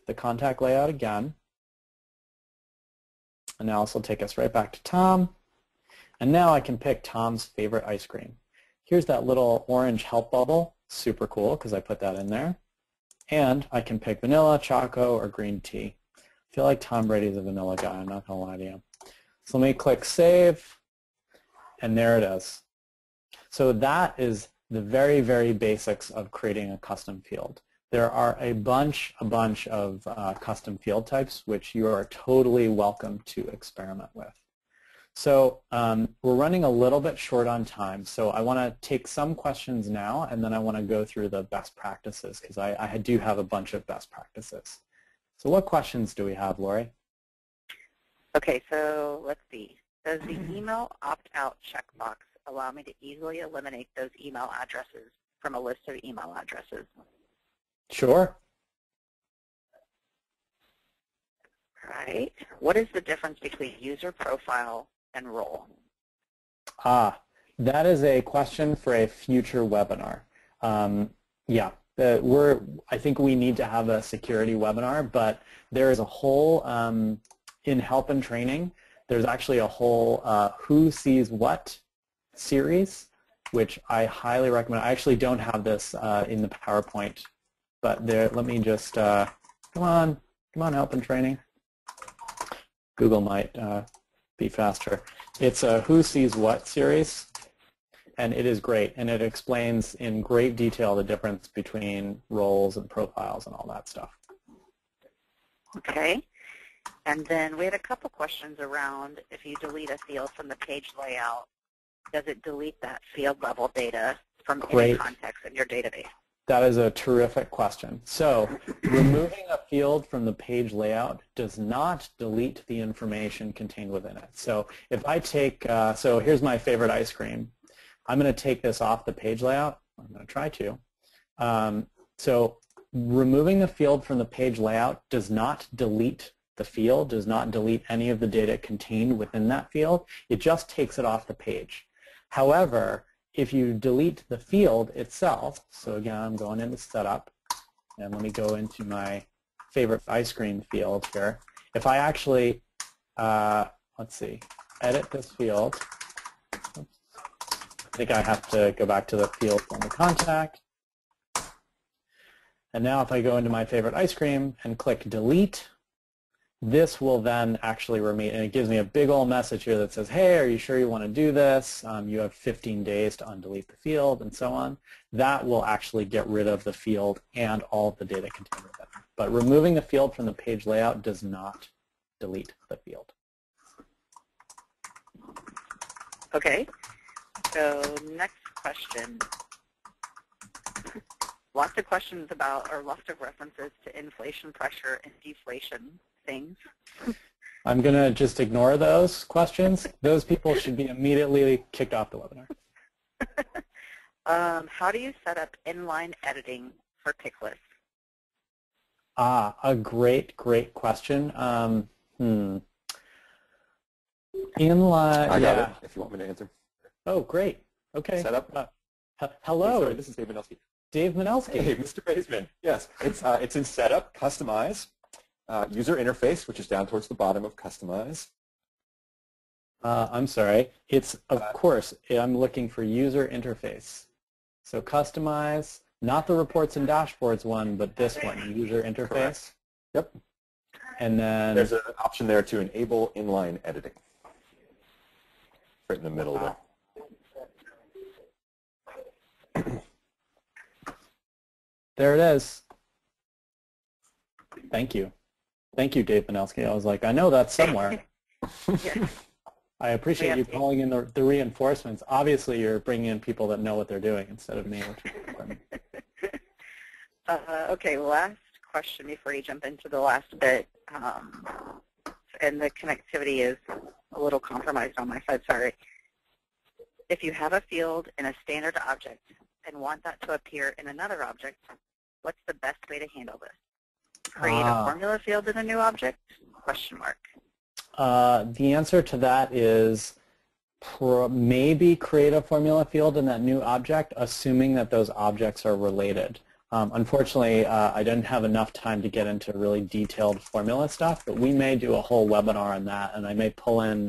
the contact layout again. And now this will take us right back to Tom. And now I can pick Tom's favorite ice cream. Here's that little orange help bubble. Super cool because I put that in there. And I can pick vanilla, choco, or green tea. I feel like Tom Brady's a vanilla guy, I'm not going to lie to you. So let me click Save, and there it is. So that is the very, very basics of creating a custom field. There are a bunch of custom field types which you are totally welcome to experiment with. So we're running a little bit short on time, so I want to take some questions now, and then I want to go through the best practices because I do have a bunch of best practices. So what questions do we have, Lori? Okay, so let's see. Does the email opt-out checkbox allow me to easily eliminate those email addresses from a list of email addresses? Sure. Right. What is the difference between user profile and role? That is a question for a future webinar. Yeah, I think we need to have a security webinar, but there is a whole, in help and training, there's actually a whole Who Sees What series, which I highly recommend. I actually don't have this in the PowerPoint, but there, let me just, come on, help and training. Google might be faster. It's a Who Sees What series, and it is great, and it explains in great detail the difference between roles and profiles and all that stuff. Okay. And then we had a couple questions around if you delete a field from the page layout, does it delete that field level data from any context in your database? That is a terrific question. So removing a field from the page layout does not delete the information contained within it. So if I take, so here's my favorite ice cream. I'm going to take this off the page layout. I'm going to try to. So removing the field from the page layout does not delete the field, does not delete any of the data contained within that field. It just takes it off the page. However, if you delete the field itself, so again, I'm going into Setup, and let me go into my favorite ice cream field here. If I actually, let's see, edit this field, oops, I think I have to go back to the field on the contact. And now if I go into my favorite ice cream and click Delete, this will then actually remain, and it gives me a big old message here that says, hey, are you sure you want to do this? You have 15 days to undelete the field, and so on. That will actually get rid of the field and all of the data contained within it. But removing the field from the page layout does not delete the field. Okay. So next question. Lots of questions about, or lots of references to inflation pressure and deflation things. I'm going to just ignore those questions. Those people should be immediately kicked off the webinar. How do you set up inline editing for pick lists? A great question. Inline, I got it, if you want me to answer. Oh, great. Okay. Setup. Hello. Sorry, this is Dave Manelsky. Dave Manelsky. Hey, Mr. Baseman. Yes, it's in Setup, Customize, User Interface, which is down towards the bottom of Customize. I'm sorry. It's, of course, I'm looking for User Interface. So Customize, not the Reports and Dashboards one, but this one, User Interface. Correct. Yep. And then there's an option there to enable inline editing. Right in the middle there. There it is. Thank you. Thank you, Dave Manelsky. I was like, I know that's somewhere. I appreciate you calling in the reinforcements. Obviously, you're bringing in people that know what they're doing instead of me. Which is important. Okay, last question before you jump into the last bit. And the connectivity is a little compromised on my side, sorry. If you have a field in a standard object and want that to appear in another object, what's the best way to handle this? Create a formula field in a new object? Question mark. The answer to that is maybe create a formula field in that new object, assuming that those objects are related. Unfortunately, I didn't have enough time to get into really detailed formula stuff, but we may do a whole webinar on that, and I may pull in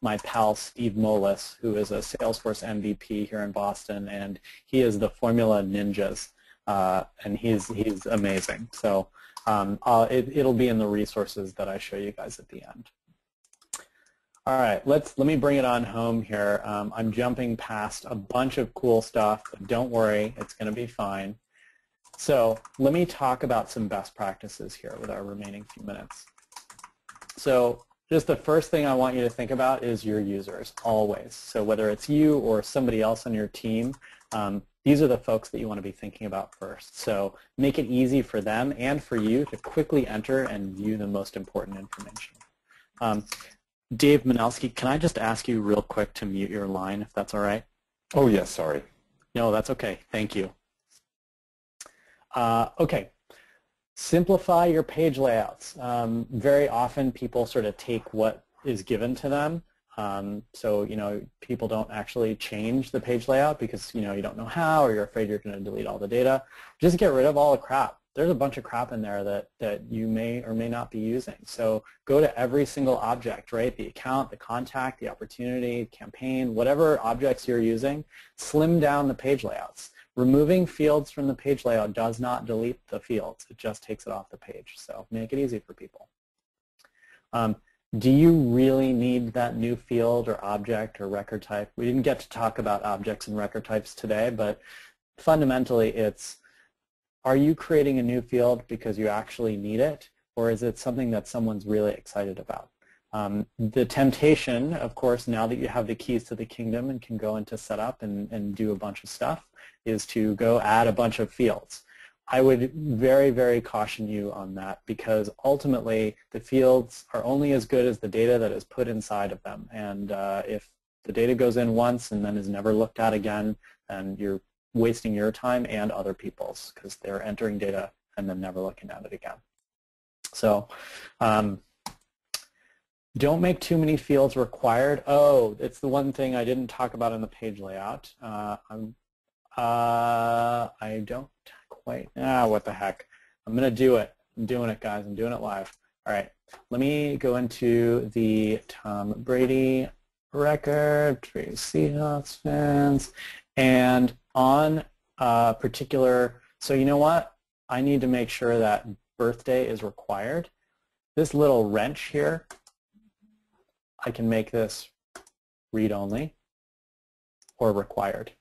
my pal Steve Molis, who is a Salesforce MVP here in Boston, and he is the formula ninjas, and he's amazing. So it'll be in the resources that I show you guys at the end. All right, let me bring it on home here. I'm jumping past a bunch of cool stuff, but don't worry, it's going to be fine. So let me talk about some best practices here with our remaining few minutes. So just the first thing I want you to think about is your users, always. So whether it's you or somebody else on your team, these are the folks that you want to be thinking about first. So make it easy for them and for you to quickly enter and view the most important information. Dave Manelski, can I just ask you real quick to mute your line, if that's all right? Oh, yes, sorry. No, that's okay. Thank you. Okay, simplify your page layouts. Very often people sort of take what is given to them. So, people don't actually change the page layout because, you don't know how, or you're afraid you're going to delete all the data. Just get rid of all the crap. There's a bunch of crap in there that you may or may not be using. So go to every single object, right? The account, the contact, the opportunity, campaign, whatever objects you're using, slim down the page layouts. Removing fields from the page layout does not delete the fields. It just takes it off the page. So make it easy for people. Do you really need that new field or object or record type? We didn't get to talk about objects and record types today, but fundamentally it's, are you creating a new field because you actually need it, or is it something that someone's really excited about? The temptation, of course, now that you have the keys to the kingdom and can go into setup and do a bunch of stuff, is to go add a bunch of fields. I would very, very caution you on that, because ultimately the fields are only as good as the data that is put inside of them. And if the data goes in once and then is never looked at again, then you're wasting your time and other people's, because they're entering data and then never looking at it again. So don't make too many fields required. Oh, it's the one thing I didn't talk about in the page layout. I don't quite, what the heck. I'm going to do it. I'm doing it, guys. I'm doing it live. All right, let me go into the Tom Brady record, Tracy Seahawks fans, and on a particular, so you know what? I need to make sure that birthday is required. This little wrench here, I can make this read-only or required.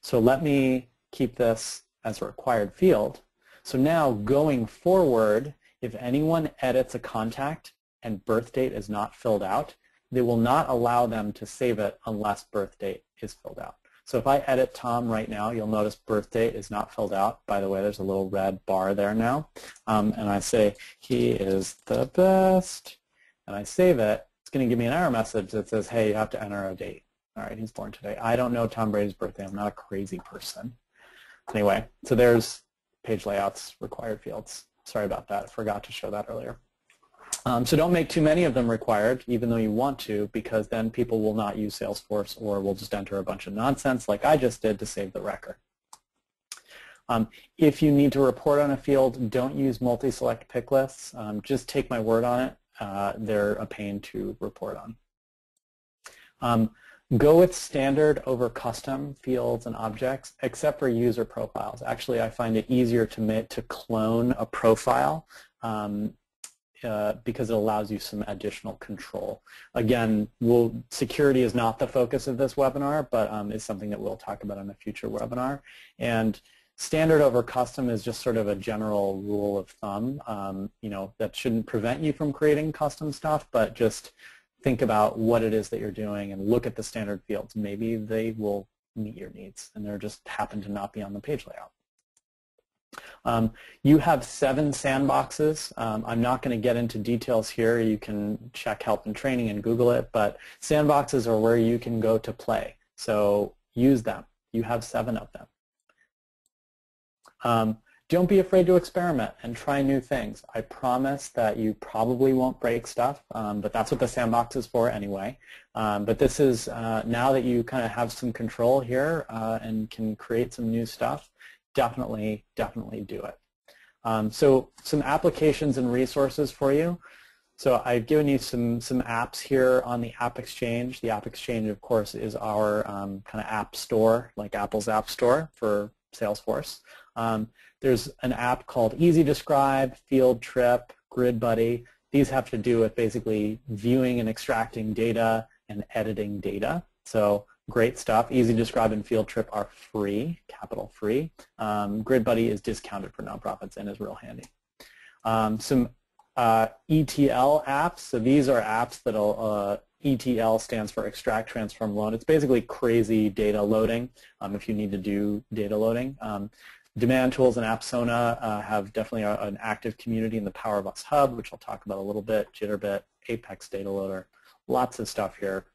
So let me keep this as a required field. So now going forward, if anyone edits a contact and birth date is not filled out, they will not allow them to save it unless birth date is filled out. So if I edit Tom right now, you'll notice birth date is not filled out. By the way, there's a little red bar there now. And I say, he is the best, and I save it. It's going to give me an error message that says, hey, you have to enter a date. All right, he's born today. I don't know Tom Brady's birthday. I'm not a crazy person. Anyway, so there's page layouts, required fields. Sorry about that. I forgot to show that earlier. So don't make too many of them required, even though you want to, because then people will not use Salesforce or will just enter a bunch of nonsense like I just did to save the record. If you need to report on a field, don't use multi-select pick lists. Just take my word on it. They're a pain to report on. Go with standard over custom fields and objects, except for user profiles. Actually, I find it easier to clone a profile because it allows you some additional control. Again, security is not the focus of this webinar, but it's something that we'll talk about in a future webinar. And standard over custom is just sort of a general rule of thumb. That shouldn't prevent you from creating custom stuff, but just think about what it is that you're doing and look at the standard fields. Maybe they will meet your needs, and they just happen to not be on the page layout. You have 7 sandboxes. I'm not going to get into details here. You can check help and training and Google it, but sandboxes are where you can go to play. So use them. You have 7 of them. Don't be afraid to experiment and try new things. I promise that you probably won't break stuff, but that's what the sandbox is for anyway. But this is, now that you kind of have some control here and can create some new stuff, definitely do it. So some applications and resources for you. So I've given you some apps here on the App Exchange. The App Exchange, of course, is our kind of app store, like Apple's App Store for Salesforce. There's an app called Easy Describe, Field Trip, Grid Buddy. These have to do with basically viewing and extracting data and editing data. So great stuff. Easy Describe and Field Trip are free, capital free. Grid Buddy is discounted for nonprofits and is real handy. Some ETL apps. So these are apps that'll, ETL stands for Extract, Transform, Load. It's basically crazy data loading if you need to do data loading. Demand Tools and AppSona have definitely an active community in the Power of Us Hub, which I'll talk about a little bit, Jitterbit, Apex Data Loader, lots of stuff here.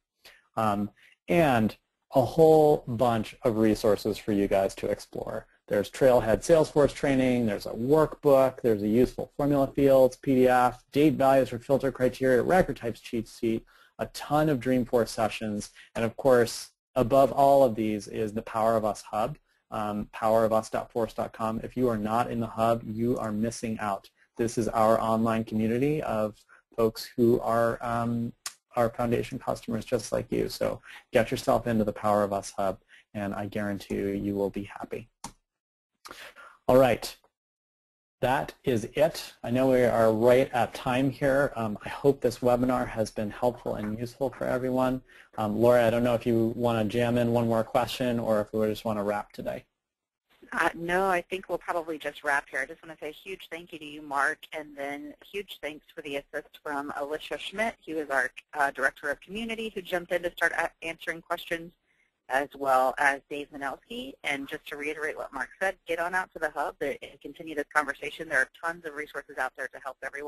And a whole bunch of resources for you guys to explore. There's Trailhead Salesforce training, there's a workbook, there's a useful formula fields, PDF, date values for filter criteria, record types cheat sheet, a ton of Dreamforce sessions, and of course, above all of these is the Power of Us Hub, powerofus.force.com. If you are not in the hub, you are missing out. This is our online community of folks who are our foundation customers just like you. So get yourself into the Power of Us Hub, and I guarantee you will be happy. All right, that is it. I know we are right at time here. I hope this webinar has been helpful and useful for everyone. Laura, I don't know if you want to jam in one more question or if we just want to wrap today. No, I think we'll probably just wrap here. I just want to say a huge thank you to you, Mark, and then huge thanks for the assist from Alicia Schmidt, who is our Director of Community, who jumped in to start answering questions, as well as Dave Manelski. And just to reiterate what Mark said, get on out to the hub and continue this conversation. There are tons of resources out there to help everyone.